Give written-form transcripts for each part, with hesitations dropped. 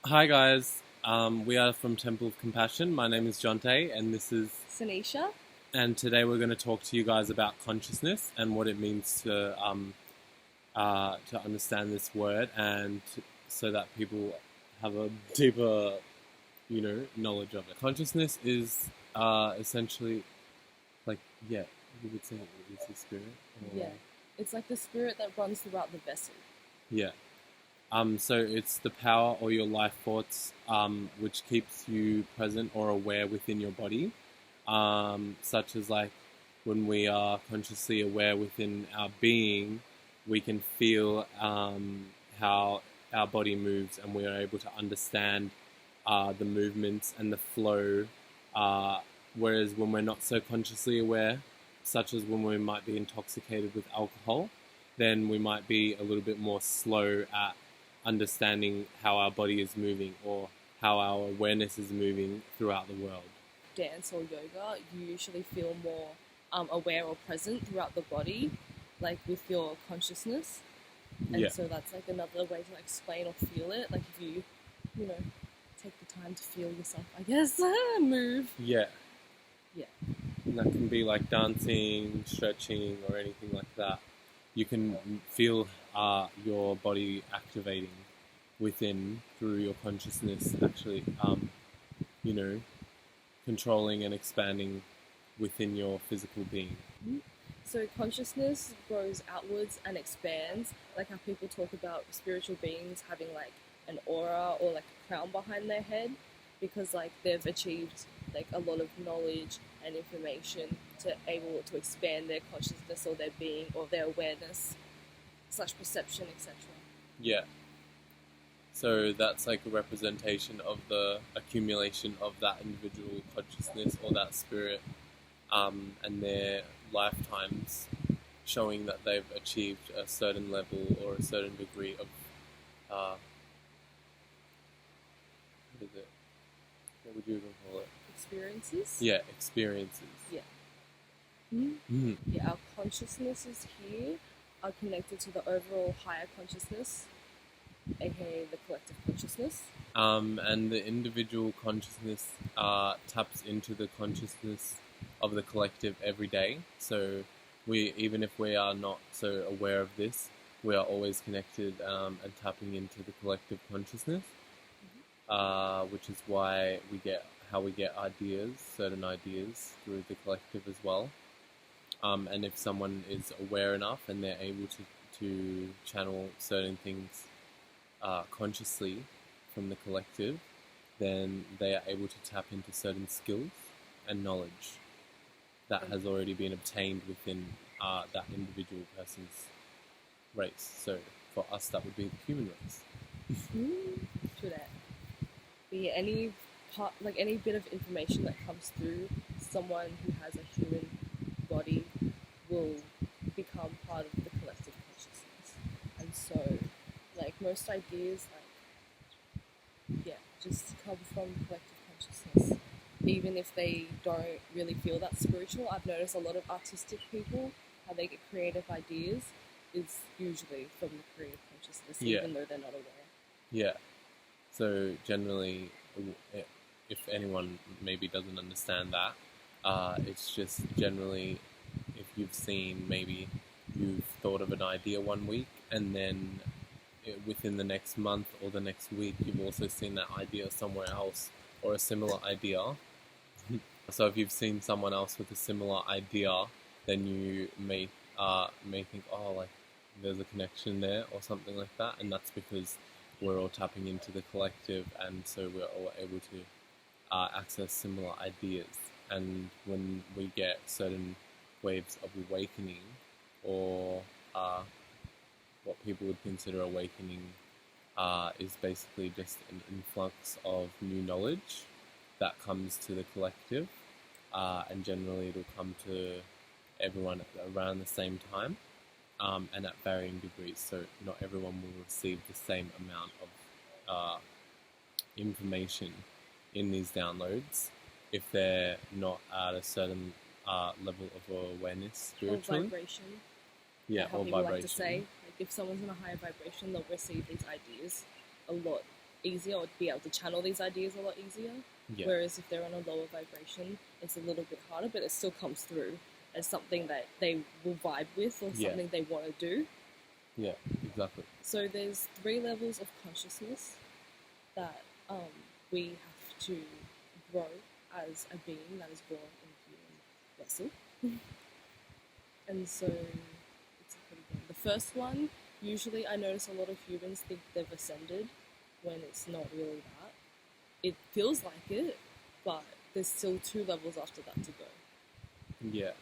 Hi guys, we are from Temple of Compassion. My name is Jante, and Sunicha. and today we're going to talk to you guys about consciousness and what it means to understand this word, so that people have a deeper, knowledge of it. Consciousness is essentially like, yeah, you would say it is the spirit, or Yeah. It's like the spirit that runs throughout the vessel. yeah. So it's the power or your life thoughts, which keeps you present or aware within your body, such as like when we are consciously aware within our being, we can feel how our body moves, and we are able to understand the movements and the flow. Whereas when we're not so consciously aware, such as when we might be intoxicated with alcohol, then we might be a little bit more slow at understanding how our body is moving or how our awareness is moving throughout the world. Dance or yoga, you usually feel more aware or present throughout the body, like with your consciousness. And Yeah, so that's like another way to explain or feel it. Like if you know, take the time to feel yourself, I guess, move. yeah. Yeah. And that can be like dancing, stretching, or anything like that. You can feel your body activating within through your consciousness, actually, you know, controlling and expanding within your physical being. So consciousness grows outwards and expands, like how people talk about spiritual beings having like an aura or like a crown behind their head, because like they've achieved like a lot of knowledge and information to able to expand their consciousness or their being or their awareness slash perception, etc. Yeah. So that's like a representation of the accumulation of that individual consciousness or that spirit, and their lifetimes, showing that they've achieved a certain level or a certain degree of, what is it? What would you even call it? Experiences. Yeah, experiences. Yeah. Mm. Mm. Yeah, our consciousnesses here are connected to the overall higher consciousness, aka the collective consciousness. And the individual consciousness taps into the consciousness of the collective every day. So even if we are not so aware of this, we are always connected and tapping into the collective consciousness, which is why how we get ideas, certain ideas through the collective as well. And if someone is aware enough and they're able to channel certain things consciously from the collective, then they are able to tap into certain skills and knowledge that has already been obtained within that individual person's race. So for us, that would be the human race. True that. Be any part, like any bit of information that comes through someone who has a human body will become part of the collective consciousness. And so, like most ideas, just come from collective consciousness. Even if they don't really feel that spiritual, I've noticed a lot of artistic people, how they get creative ideas is usually from the creative consciousness, Yeah. even though they're not aware. Yeah. So generally, if anyone maybe doesn't understand that, it's just generally if you've seen, maybe you've thought of an idea one week, and then within the next month or the next week, you've also seen that idea somewhere else or a similar idea. So if you've seen someone else with a similar idea, then you may think, oh, like there's a connection there or something like that, and that's because we're all tapping into the collective, and so we're all able to access similar ideas. And when we get certain waves of awakening, or what people would consider awakening, is basically just an influx of new knowledge that comes to the collective, and generally it'll come to everyone around the same time, and at varying degrees. So not everyone will receive the same amount of information in these downloads if they're not at a certain level of awareness spiritually. Or vibration. Yeah, how or people vibration. like to say, like if someone's in a higher vibration, they'll receive these ideas a lot easier, or be able to channel these ideas a lot easier. Yeah. Whereas if they're on a lower vibration, it's a little bit harder, but it still comes through as something that they will vibe with, or Yeah. something they want to do. Yeah, exactly. So there's 3 levels of consciousness that we have to grow as a being that is born in a human vessel. And so it's a pretty good. The first one, usually I notice a lot of humans think they've ascended when it's not really that. It feels like it, but there's still 2 levels after that to go. Yeah.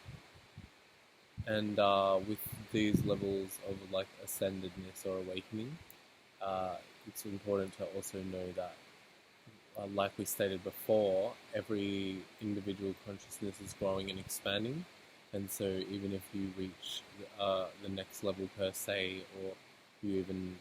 And with these levels of like ascendedness or awakening, it's important to also know that, like we stated before, every individual consciousness is growing and expanding. And so even if you reach the next level per se, or you even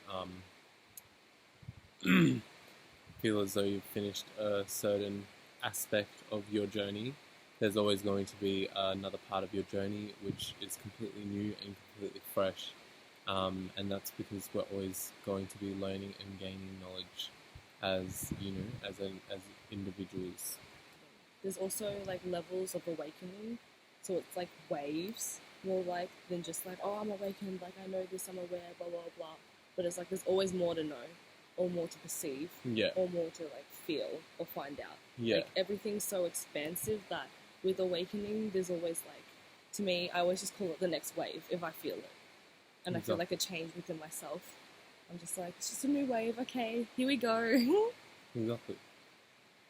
feel as though you've finished a certain aspect of your journey, there's always going to be another part of your journey which is completely new and completely fresh. And that's because we're always going to be learning and gaining knowledge as, you know, as individuals. There's also like levels of awakening, so it's like waves more like than just like, oh, I'm awakened, like I know this, I'm aware, blah blah blah. But it's like there's always more to know, or more to perceive, Yeah. or more to like feel or find out. Yeah. Like everything's so expansive that with awakening, there's always like, to me, I always just call it the next wave if I feel it, and I feel like a change within myself. I'm just like, it's just a new wave. Okay, here we go. Exactly.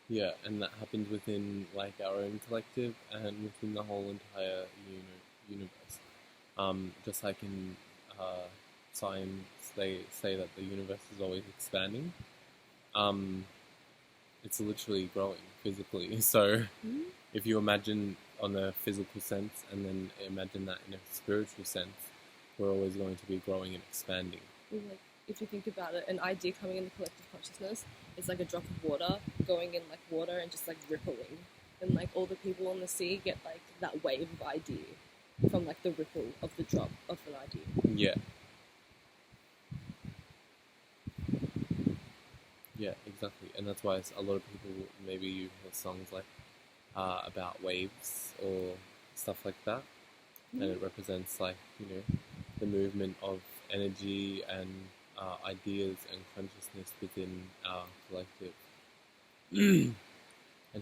Yeah, and that happens within like our own collective and within the whole entire universe. Just like in science, they say that the universe is always expanding. It's literally growing physically. So if you imagine on a physical sense and then imagine that in a spiritual sense, we're always going to be growing and expanding. Like, if you think about it, an idea coming in the collective consciousness is like a drop of water going in like water and just like rippling. And like all the people on the sea get like that wave of idea from like the ripple of the drop of an idea. Yeah. Yeah, exactly. And that's why a lot of people, maybe you hear songs like about waves or stuff like that. And it represents like, you know, the movement of energy and ideas and consciousness within our collective and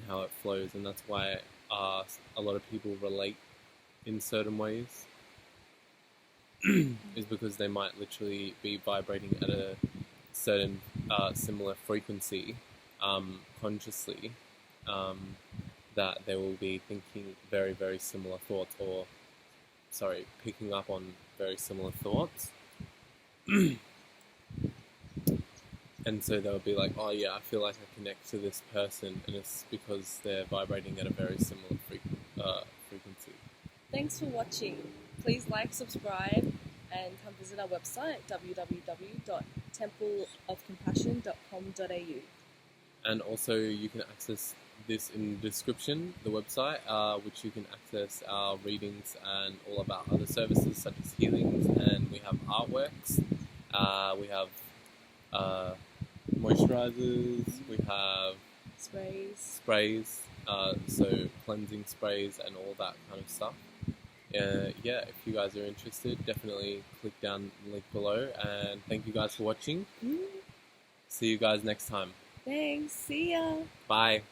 how it flows. And that's why a lot of people relate in certain ways is because they might literally be vibrating at a certain similar frequency consciously, that they will be thinking very, very similar thoughts, or picking up on very similar thoughts. And so they'll be like, oh yeah, I feel like I connect to this person, and it's because they're vibrating at a very similar frequency. Thanks for watching. Please like, subscribe, and come visit our website, www.templeofcompassion.com.au. And also you can access this in the description, the website, which you can access our readings and all of our other services such as healings, and we have artworks, we have moisturizers, we have sprays, so cleansing sprays and all that kind of stuff. Yeah, if you guys are interested, definitely click down the link below, and thank you guys for watching. See you guys next time. Thanks, see ya. Bye.